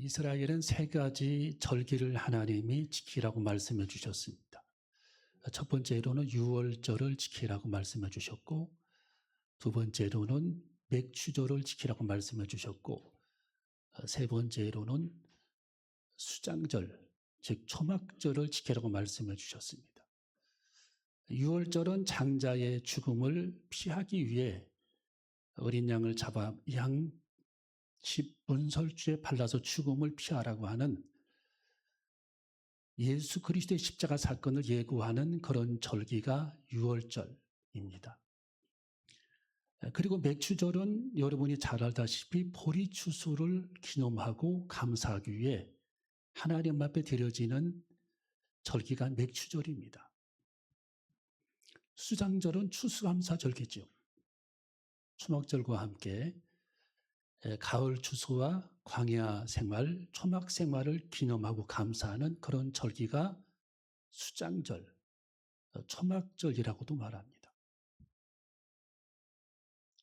이스라엘은 세 가지 절기를 하나님이 지키라고 말씀해 주셨습니다. 첫 번째로는 유월절을 지키라고 말씀해 주셨고, 두 번째로는 맥추절을 지키라고 말씀해 주셨고, 세 번째로는 수장절, 즉 초막절을 지키라고 말씀해 주셨습니다. 유월절은 장자의 죽음을 피하기 위해 어린 양을 잡아 양 10분설주에 발라서 죽음을 피하라고 하는 예수 그리스도의 십자가 사건을 예고하는 그런 절기가 유월절입니다. 그리고 맥추절은 여러분이 잘 알다시피 보리추수를 기념하고 감사하기 위해 하나님 앞에 드려지는 절기가 맥추절입니다. 수장절은 추수감사절기죠. 초막절과 함께 가을 추수와 광야 생활, 초막 생활을 기념하고 감사하는 그런 절기가 수장절, 초막절이라고도 말합니다.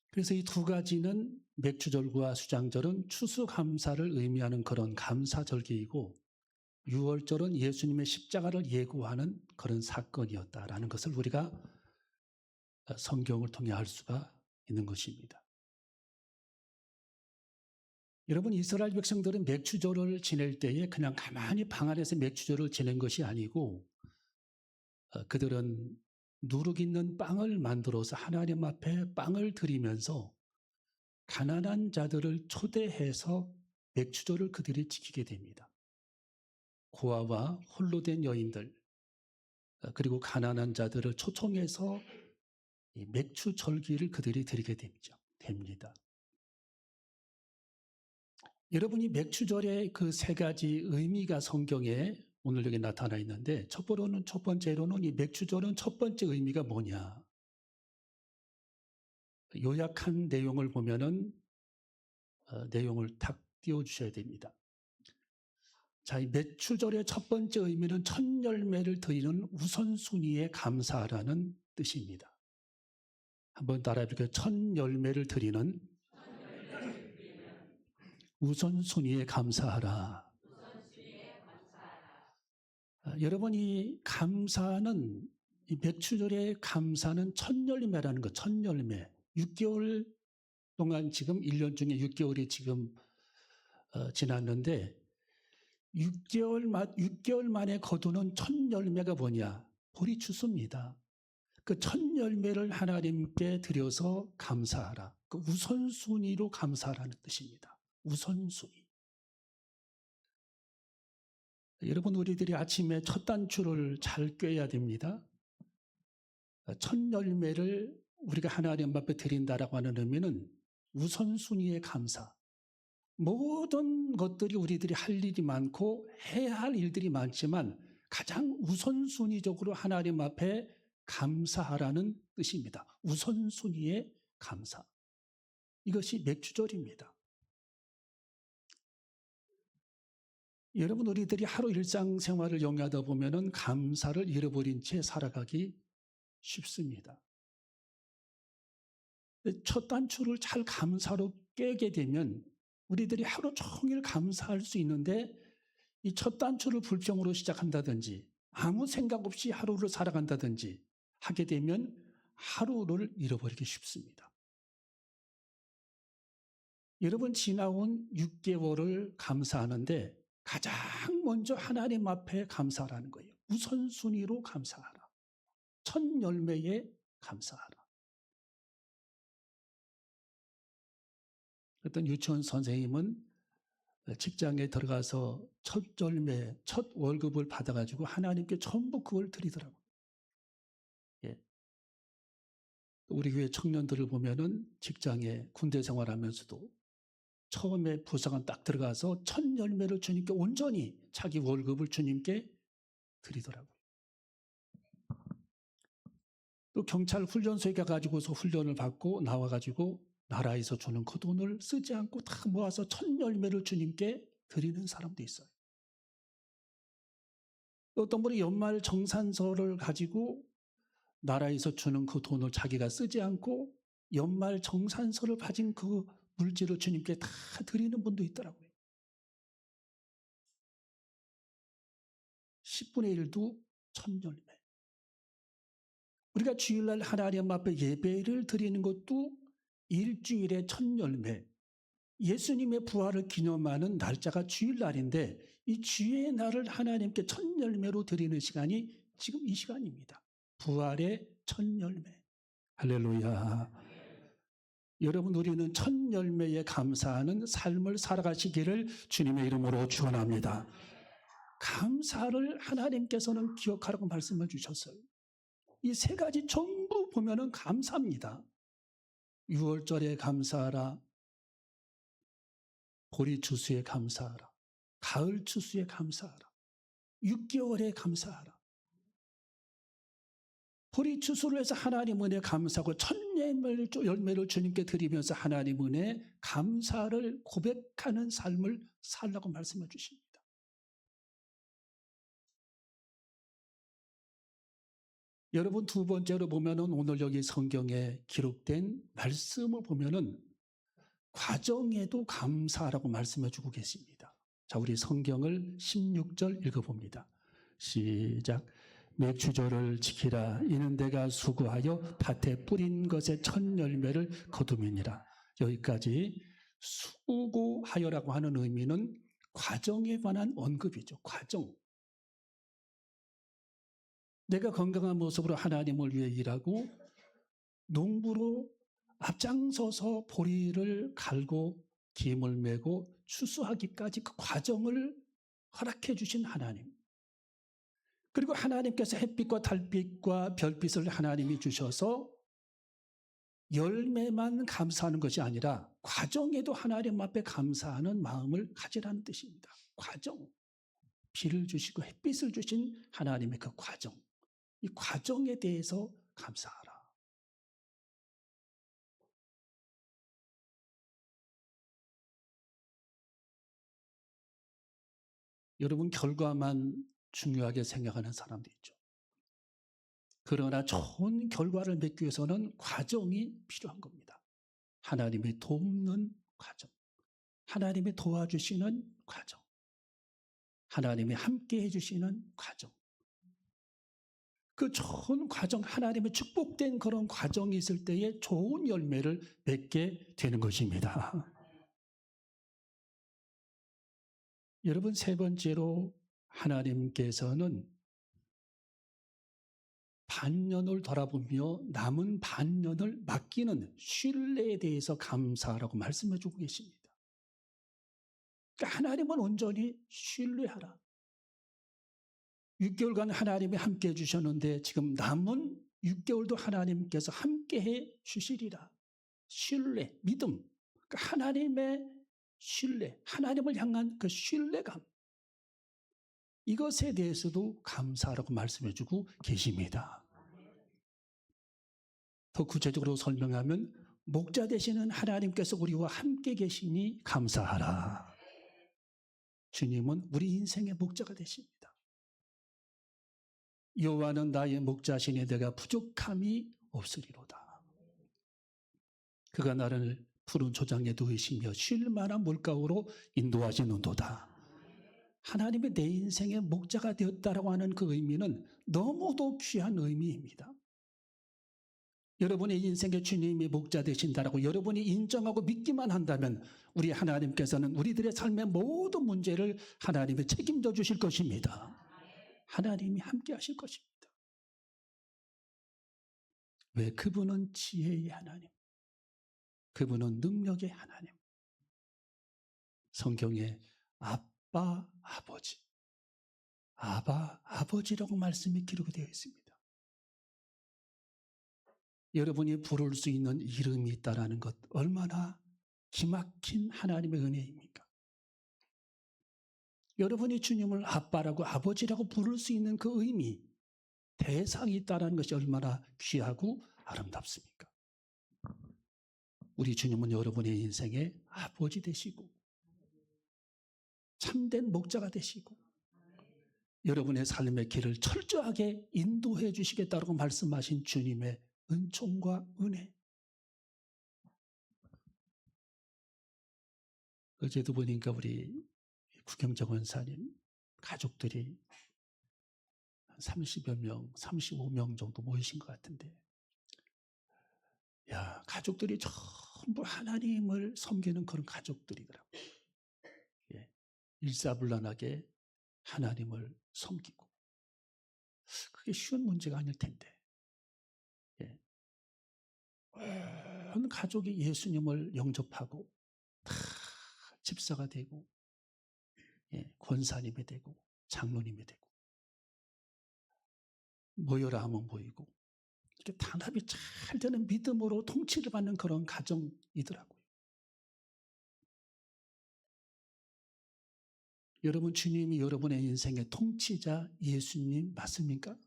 그래서 이 두 가지는 맥추절과 수장절은 추수감사를 의미하는 그런 감사절기이고, 유월절은 예수님의 십자가를 예고하는 그런 사건이었다라는 것을 우리가 성경을 통해 알 수가 있는 것입니다. 여러분, 이스라엘 백성들은 맥추절을 지낼 때에 그냥 가만히 방 안에서 맥추절을 지낸 것이 아니고, 그들은 누룩 있는 빵을 만들어서 하나님 앞에 빵을 드리면서 가난한 자들을 초대해서 맥추절을 그들이 지키게 됩니다. 고아와 홀로 된 여인들, 그리고 가난한 자들을 초청해서 이 맥추절기를 그들이 드리게 됩니다. 여러분이 맥추절의 그 세 가지 의미가 성경에 오늘 여기 나타나 있는데, 첫 번째로는 이 맥추절은 첫 번째 의미가 뭐냐? 요약한 내용을 보면은 내용을 탁 띄워주셔야 됩니다. 자, 이 맥추절의 첫 번째 의미는 첫 열매를 드리는 우선순위에 감사하라는 뜻입니다. 한번 따라해볼게요. 첫 열매를 드리는 우선순위에 감사하라. 여러분, 이 감사는, 이 맥추절의 감사는 첫 열매라는 것, 첫 열매. 6개월 동안 지금 1년 중에 6개월이 지금 지났는데 6개월 만에 거두는 첫 열매가 뭐냐? 보리추수입니다. 그 첫 열매를 하나님께 드려서 감사하라. 그 우선순위로 감사하라는 뜻입니다. 우선순위. 여러분, 우리들이 아침에 첫 단추를 잘 꿰야 됩니다. 첫 열매를 우리가 하나님 앞에 드린다라고 하는 의미는 우선순위의 감사. 모든 것들이 우리들이 할 일이 많고 해야 할 일들이 많지만 가장 우선순위적으로 하나님 앞에 감사하라는 뜻입니다. 우선순위의 감사. 이것이 맥추절입니다. 여러분, 우리들이 하루 일상생활을 영위하다 보면은 감사를 잃어버린 채 살아가기 쉽습니다. 첫 단추를 잘 감사로 깨게 되면 우리들이 하루 종일 감사할 수 있는데, 이 첫 단추를 불평으로 시작한다든지 아무 생각 없이 하루를 살아간다든지 하게 되면 하루를 잃어버리기 쉽습니다. 여러분, 지나온 6개월을 감사하는데 가장 먼저 하나님 앞에 감사하라는 거예요. 우선순위로 감사하라. 첫 열매에 감사하라. 어떤 유치원 선생님은 직장에 들어가서 첫 열매, 첫 월급을 받아가지고 하나님께 전부 그걸 드리더라고요. 예. 우리 교회 청년들을 보면은 직장에 군대 생활하면서도 처음에 부사관 딱 들어가서 첫 열매를 주님께 온전히 자기 월급을 주님께 드리더라고요. 또 경찰 훈련소에 가가지고서 훈련을 받고 나와가지고 나라에서 주는 그 돈을 쓰지 않고 다 모아서 첫 열매를 주님께 드리는 사람도 있어요. 어떤 분이 연말 정산서를 가지고 나라에서 주는 그 돈을 자기가 쓰지 않고 연말 정산서를 가진 그 물질을 주님께 다 드리는 분도 있더라고요. 10분의 1도 첫 열매. 우리가 주일날 하나님 앞에 예배를 드리는 것도 일주일의 첫 열매. 예수님의 부활을 기념하는 날짜가 주일날인데 이 주의 날을 하나님께 첫 열매로 드리는 시간이 지금 이 시간입니다. 부활의 첫 열매. 할렐루야. 여러분, 우리는 첫 열매에 감사하는 삶을 살아가시기를 주님의 이름으로 축원합니다. 감사를 하나님께서는 기억하라고 말씀을 주셨어요. 이 세 가지 전부 보면은 감사입니다. 6월절에 감사하라. 보리 추수에 감사하라. 가을 추수에 감사하라. 6개월에 감사하라. 보리 추수를 해서 하나님 은혜 감사하고 첫 열매를 주님께 드리면서 하나님 은혜 감사를 고백하는 삶을 살라고 말씀해 주십니다. 여러분, 두 번째로 보면은 오늘 여기 성경에 기록된 말씀을 보면은 과정에도 감사하라고 말씀해 주고 계십니다. 자, 우리 성경을 16절 읽어봅니다. 시작. 맥주절을 지키라. 이는 내가 수고하여 밭에 뿌린 것의 첫 열매를 거둠이니라. 여기까지 수고하여라고 하는 의미는 과정에 관한 언급이죠. 과정. 내가 건강한 모습으로 하나님을 위해 일하고 농부로 앞장서서 보리를 갈고 김을 메고 추수하기까지 그 과정을 허락해 주신 하나님. 그리고 하나님께서 햇빛과 달빛과 별빛을 하나님이 주셔서 열매만 감사하는 것이 아니라 과정에도 하나님 앞에 감사하는 마음을 가지라는 뜻입니다. 과정. 비를 주시고 햇빛을 주신 하나님의 그 과정. 이 과정에 대해서 감사하라. 여러분, 결과만 중요하게 생각하는 사람도 있죠. 그러나 좋은 결과를 맺기 위해서는 과정이 필요한 겁니다. 하나님이 돕는 과정, 하나님이 도와주시는 과정, 하나님이 함께 해주시는 과정. 그 좋은 과정, 하나님의 축복된 그런 과정이 있을 때에 좋은 열매를 맺게 되는 것입니다. 여러분, 세 번째로 하나님께서는 반년을 돌아보며 남은 반년을 맡기는 신뢰에 대해서 감사하라고 말씀해 주고 계십니다. 그러니까 하나님은 온전히 신뢰하라. 6개월간 하나님이 함께 해주셨는데 지금 남은 6개월도 하나님께서 함께 해 주시리라. 신뢰, 믿음. 그러니까 하나님의 신뢰, 하나님을 향한 그 신뢰감. 이것에 대해서도 감사하라고 말씀해 주고 계십니다. 더 구체적으로 설명하면 목자 되시는 하나님께서 우리와 함께 계시니 감사하라. 주님은 우리 인생의 목자가 되십니다. 여호와는 나의 목자시니 내가 부족함이 없으리로다. 그가 나를 푸른 초장에 두이시며 쉴 만한 물가로 인도하시는도다. 하나님이 내 인생의 목자가 되었다라고 하는 그 의미는 너무도 귀한 의미입니다. 여러분의 인생의 주님이 목자 되신다라고 여러분이 인정하고 믿기만 한다면 우리 하나님께서는 우리들의 삶의 모든 문제를 하나님이 책임져 주실 것입니다. 하나님이 함께 하실 것입니다. 왜? 그분은 지혜의 하나님, 그분은 능력의 하나님. 성경에 아빠, 아버지, 아바, 아버지라고 말씀이 기록되어 있습니다. 여러분이 부를 수 있는 이름이 있다는 것 얼마나 기막힌 하나님의 은혜입니까? 여러분이 주님을 아빠라고 아버지라고 부를 수 있는 그 의미, 대상이 있다는 것이 얼마나 귀하고 아름답습니까? 우리 주님은 여러분의 인생의 아버지 되시고 참된 목자가 되시고 여러분의 삶의 길을 철저하게 인도해 주시겠다고 말씀하신 주님의 은총과 은혜. 어제도 보니까 우리 구경정 원사님 가족들이 30여 명, 35명 정도 모이신 것 같은데, 야, 가족들이 전부 하나님을 섬기는 그런 가족들이더라고요. 예, 일사불란하게 하나님을 섬기고. 그게 쉬운 문제가 아닐 텐데. 예. 온 가족이 예수님을 영접하고 다 집사가 되고, 예, 권사님이 되고 장로님이 되고 모여라 하면 모이고, 이렇게 단합이 잘 되는 믿음으로 통치를 받는 그런 가정이더라고요. 여러분, 주님이 여러분의 인생의 통치자 예수님 맞습니까?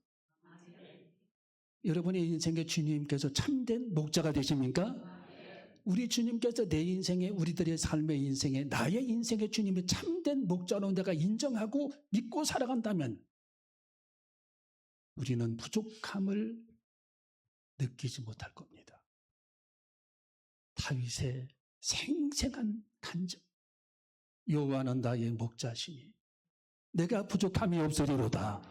여러분의 인생의 주님께서 참된 목자가 되십니까? 우리 주님께서 내 인생에, 우리들의 삶의 인생에, 나의 인생의 주님이 참된 목자로 내가 인정하고 믿고 살아간다면 우리는 부족함을 느끼지 못할 겁니다. 다윗의 생생한 간증. 여호와는 나의 목자시니 내가 부족함이 없으리로다.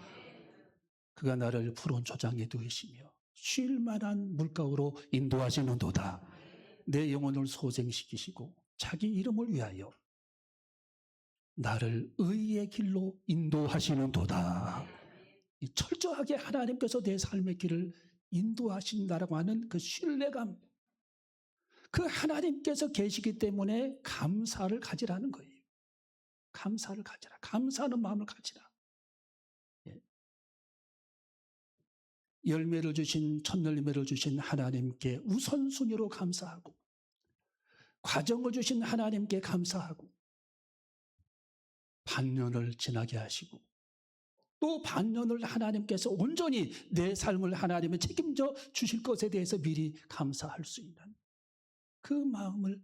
그가 나를 푸른 초장에 두시며 쉴 만한 물가로 인도하시는도다. 내 영혼을 소생시키시고 자기 이름을 위하여 나를 의의 길로 인도하시는도다. 철저하게 하나님께서 내 삶의 길을 인도하신다라고 하는 그 신뢰감, 그 하나님께서 계시기 때문에 감사를 가지라는 거예요. 감사를 가지라. 감사하는 마음을 가지라. 예. 열매를 주신, 첫 열매를 주신 하나님께 우선순위로 감사하고, 과정을 주신 하나님께 감사하고, 반년을 지나게 하시고, 또 반년을 하나님께서 온전히 내 삶을 하나님이 책임져 주실 것에 대해서 미리 감사할 수 있는 그 마음을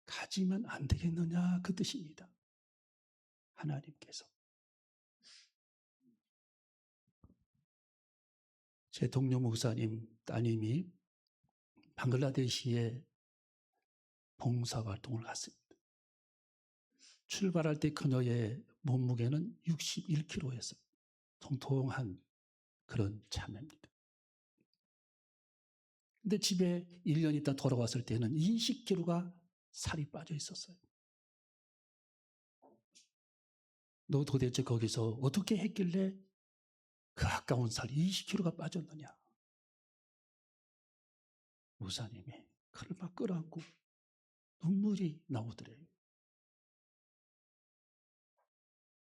가지면 안 되겠느냐, 그 뜻입니다. 하나님께서. 제 동료 목사님 따님이 방글라데시에 봉사활동을 갔습니다. 출발할 때 그녀의 몸무게는 61kg였어요. 통통한 그런 자매입니다. 근데 집에 1년 있다 돌아왔을 때는 20kg가 살이 빠져 있었어요. 너 도대체 거기서 어떻게 했길래 그 아까운 살이 20kg가 빠졌느냐? 목사님이 그를 막 끌어안고 눈물이 나오더래요.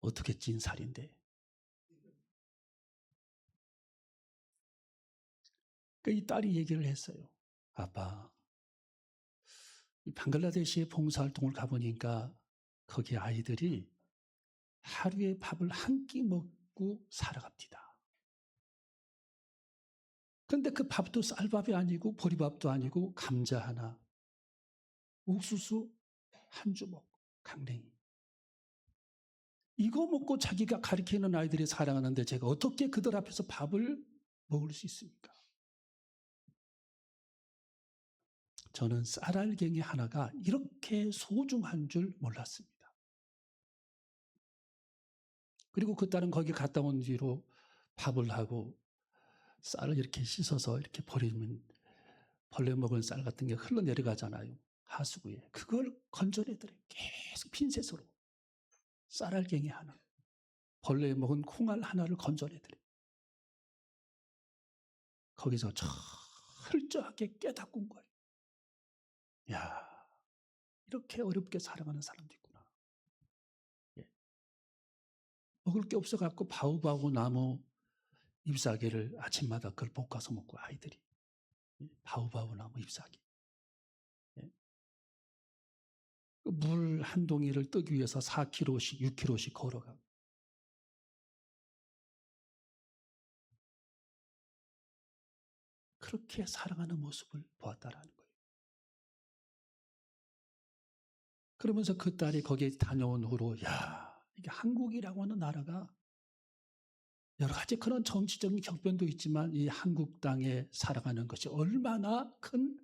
어떻게 찐 살인데? 이 딸이 얘기를 했어요. 아빠, 이 방글라데시에 봉사활동을 가보니까 거기 아이들이 하루에 밥을 한 끼 먹고 살아갑니다. 그런데 그 밥도 쌀밥이 아니고 보리밥도 아니고 감자 하나, 옥수수 한 주먹, 강냉이. 이거 먹고 자기가 가르치는 아이들이 살아가는데 제가 어떻게 그들 앞에서 밥을 먹을 수 있습니까? 저는 쌀알갱이 하나가 이렇게 소중한 줄 몰랐습니다. 그리고 그 딸은 거기 갔다 온 뒤로 밥을 하고 쌀을 이렇게 씻어서 이렇게 버리면 벌레 먹은 쌀 같은 게 흘러내려가잖아요. 하수구에. 그걸 건져내더래요. 계속 핀셋으로. 쌀알갱이 하나. 벌레 먹은 콩알 하나를 건져내더래요. 거기서 철저하게 깨닫고 온 거예요. 야, 이렇게 어렵게 살아가는 사람도 있구나. 예. 먹을 게 없어갖고 바우바우 나무 잎사귀를 아침마다 그걸 볶아서 먹고 아이들이. 바우바우 나무 잎사귀. 예. 물 한 동이를 뜨기 위해서 4km씩, 6km씩 걸어가고. 그렇게 살아가는 모습을 보았다라는 거예요. 그러면서 그 딸이 거기에 다녀온 후로, 야, 이게 한국이라고 하는 나라가 여러 가지 그런 정치적인 격변도 있지만 이 한국 땅에 살아가는 것이 얼마나 큰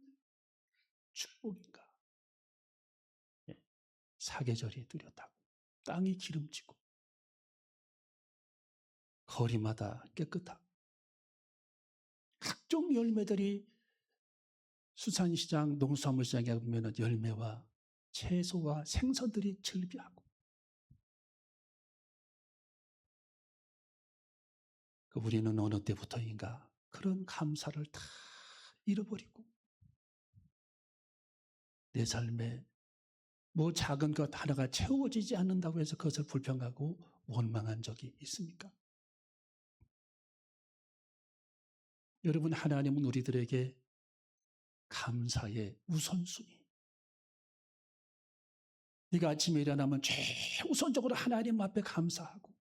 축복인가. 예. 사계절이 뚜렷하고 땅이 기름지고 거리마다 깨끗하고 각종 열매들이 수산시장, 농수산물시장에 보면 열매와 채소와 생선들이 즐비하고 우리는 어느 때부터인가 그런 감사를 다 잃어버리고 내 삶에 뭐 작은 것 하나가 채워지지 않는다고 해서 그것을 불평하고 원망한 적이 있습니까? 여러분, 하나님은 우리들에게 감사의 우선순위. 네가 아침에 일어나면 최우선적으로 하나님 앞에 감사하고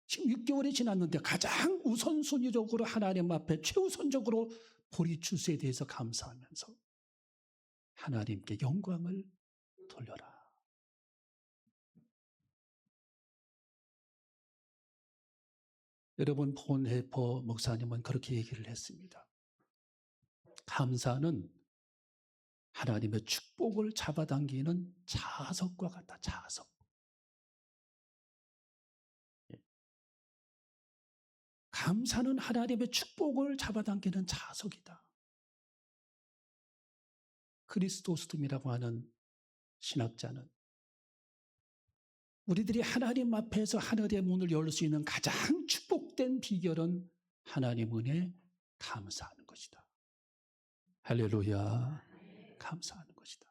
지금 6개월이 지났는데 가장 우선순위적으로 하나님 앞에 최우선적으로 보리추수에 대해서 감사하면서 하나님께 영광을 돌려라. 여러분, 본해퍼 목사님은 그렇게 얘기를 했습니다. 감사는 하나님의 축복을 잡아당기는 자석과 같다. 자석. 감사는 하나님의 축복을 잡아당기는 자석이다. 크리스토스톰이라고 하는 신학자는 우리들이 하나님 앞에서 하늘의 문을 열 수 있는 가장 축복된 비결은 하나님 은혜에 감사하는 것이다. 할렐루야. 감사하는 것이다.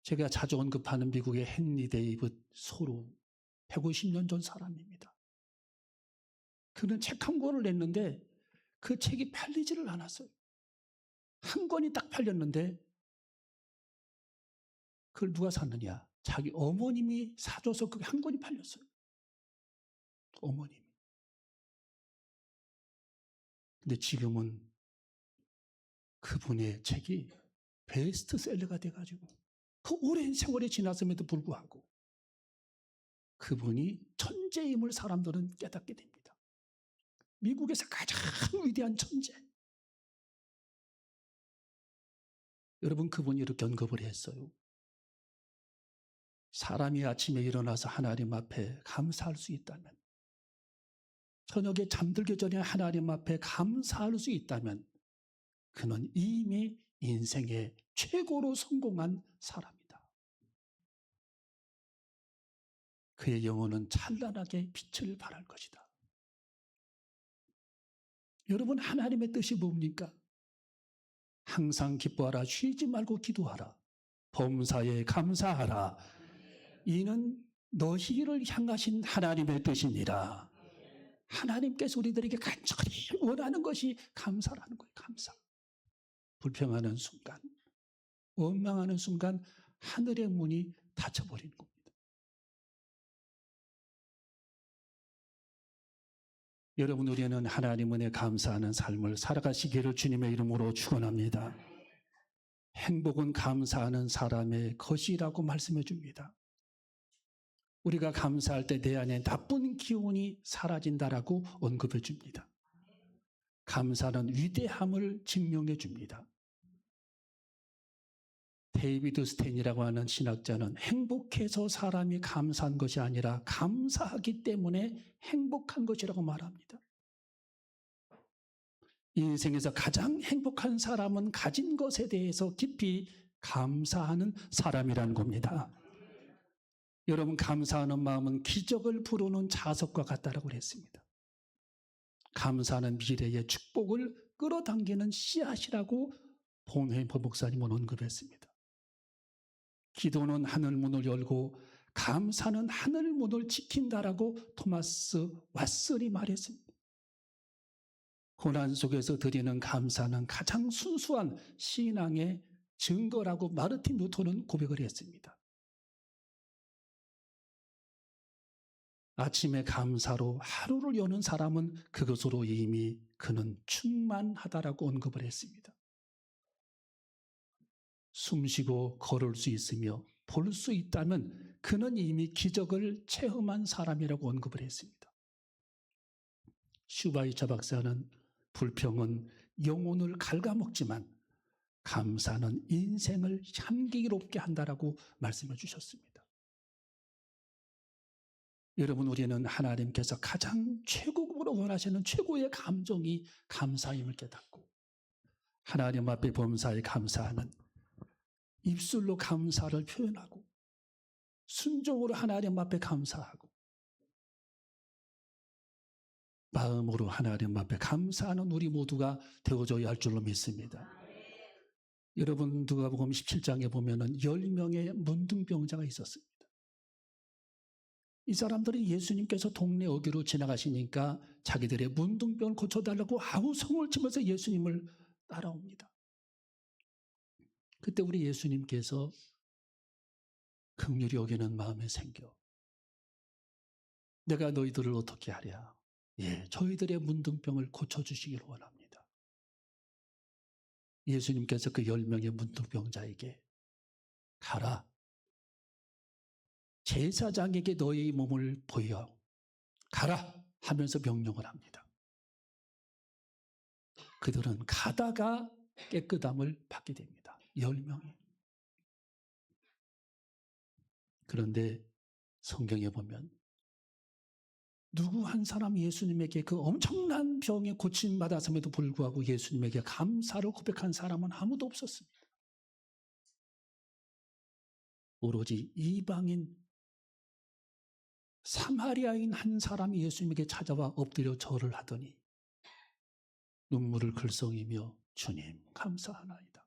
제가 자주 언급하는 미국의 헨리 데이빗 소로 150년 전 사람입니다. 그는 책 한 권을 냈는데 그 책이 팔리지를 않았어요. 한 권이 딱 팔렸는데 그걸 누가 샀느냐? 자기 어머님이 사줘서 그게 한 권이 팔렸어요. 어머님이. 근데 지금은 그분의 책이 베스트셀러가 돼가지고 그 오랜 세월이 지났음에도 불구하고 그분이 천재임을 사람들은 깨닫게 됩니다. 미국에서 가장 위대한 천재. 여러분, 그분이 이렇게 언급을 했어요. 사람이 아침에 일어나서 하나님 앞에 감사할 수 있다면, 저녁에 잠들기 전에 하나님 앞에 감사할 수 있다면 그는 이미 인생의 최고로 성공한 사람이다. 그의 영혼은 찬란하게 빛을 발할 것이다. 여러분, 하나님의 뜻이 뭡니까? 항상 기뻐하라, 쉬지 말고 기도하라, 범사에 감사하라. 이는 너희를 향하신 하나님의 뜻이니라. 하나님께서 우리들에게 간절히 원하는 것이 감사라는 거예요. 감사. 불평하는 순간, 원망하는 순간 하늘의 문이 닫혀버리는 겁니다. 여러분, 우리는 하나님 은혜에 감사하는 삶을 살아가시기를 주님의 이름으로 축원합니다. 행복은 감사하는 사람의 것이라고 말씀해 줍니다. 우리가 감사할 때 내 안에 나쁜 기운이 사라진다라고 언급해 줍니다. 감사는 위대함을 증명해 줍니다. 데이비드 스탠이라고 하는 신학자는 행복해서 사람이 감사한 것이 아니라 감사하기 때문에 행복한 것이라고 말합니다. 인생에서 가장 행복한 사람은 가진 것에 대해서 깊이 감사하는 사람이라는 겁니다. 여러분, 감사하는 마음은 기적을 부르는 자석과 같다라고 했습니다. 감사하는 미래의 축복을 끌어당기는 씨앗이라고 본회퍼 목사님은 언급했습니다. 기도는 하늘문을 열고 감사는 하늘문을 지킨다라고 토마스 왓슨이 말했습니다. 고난 속에서 드리는 감사는 가장 순수한 신앙의 증거라고 마르틴 루터는 고백을 했습니다. 아침에 감사로 하루를 여는 사람은 그것으로 이미 그는 충만하다라고 언급을 했습니다. 숨쉬고 걸을 수 있으며 볼 수 있다면 그는 이미 기적을 체험한 사람이라고 언급을 했습니다. 슈바이처 박사는 불평은 영혼을 갉아먹지만 감사는 인생을 향기롭게 한다라고 말씀해 주셨습니다. 여러분, 우리는 하나님께서 가장 최고급으로 원하시는 최고의 감정이 감사임을 깨닫고 하나님 앞에 범사에 감사하는 입술로 감사를 표현하고 순종으로 하나님 앞에 감사하고 마음으로 하나님 앞에 감사하는 우리 모두가 되어줘야 할 줄로 믿습니다. 여러분, 누가복음 17장에 보면은 10명의 문둥병자가 있었습니다. 이 사람들이 예수님께서 동네 어귀로 지나가시니까 자기들의 문둥병을 고쳐달라고 아우성을 치면서 예수님을 따라옵니다. 그때 우리 예수님께서 긍휼히 여기는 마음에 생겨 내가 너희들을 어떻게 하랴? 예, 저희들의 문둥병을 고쳐주시기를 원합니다. 예수님께서 그 10명의 문둥병자에게 가라. 제사장에게 너희 몸을 보여 가라 하면서 명령을 합니다. 그들은 가다가 깨끗함을 받게 됩니다. 10명이. 그런데 성경에 보면 누구 한 사람 예수님에게 그 엄청난 병에 고침받았음에도 불구하고 예수님에게 감사를 고백한 사람은 아무도 없었습니다. 오로지 이방인 사마리아인 한 사람이 예수님에게 찾아와 엎드려 절을 하더니 눈물을 글썽이며 주님 감사하나이다.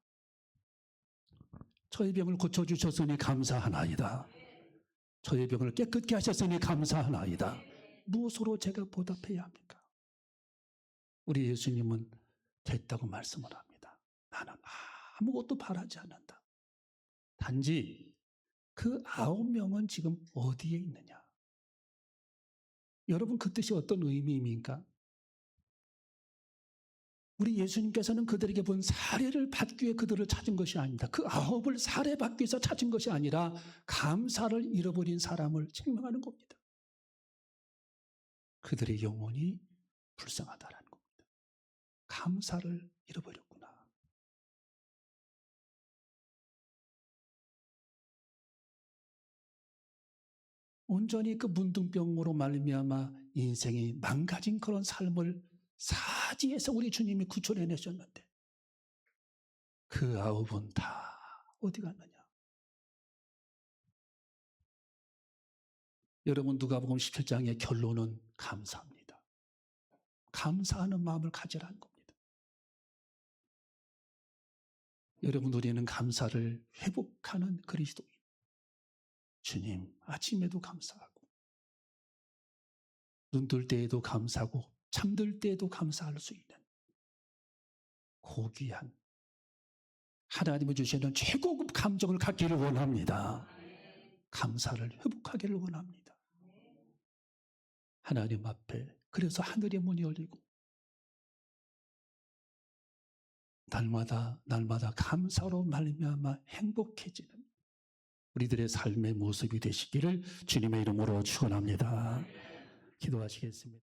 저의 병을 고쳐주셨으니 감사하나이다. 저의 병을 깨끗게 하셨으니 감사하나이다. 무엇으로 제가 보답해야 합니까? 우리 예수님은 됐다고 말씀을 합니다. 나는 아무것도 바라지 않는다. 단지 그 9명은 지금 어디에 있느냐? 여러분, 그 뜻이 어떤 의미입니까? 우리 예수님께서는 그들에게 본 사례를 받기 위해 그들을 찾은 것이 아닙니다. 그 9을 사례받기 위해서 찾은 것이 아니라 감사를 잃어버린 사람을 책망하는 겁니다. 그들의 영혼이 불쌍하다라는 겁니다. 감사를 잃어버렸구나. 온전히 그 문둥병으로 말미암아 인생이 망가진 그런 삶을 사지에서 우리 주님이 구출해내셨는데 그 9은 다 어디 갔느냐? 여러분, 누가복음 17장의 결론은 감사합니다. 감사하는 마음을 가지라는 겁니다. 여러분, 우리는 감사를 회복하는 그리스도인. 주님, 아침에도 감사하고 눈뜰 때에도 감사하고 잠들 때에도 감사할 수 있는 고귀한 하나님이 주시는 최고급 감정을 갖기를 원합니다. 감사를 회복하기를 원합니다. 하나님 앞에 그래서 하늘의 문이 열리고 날마다 감사로 말미암아 행복해지는 우리들의 삶의 모습이 되시기를 주님의 이름으로 축원합니다. 기도하시겠습니다.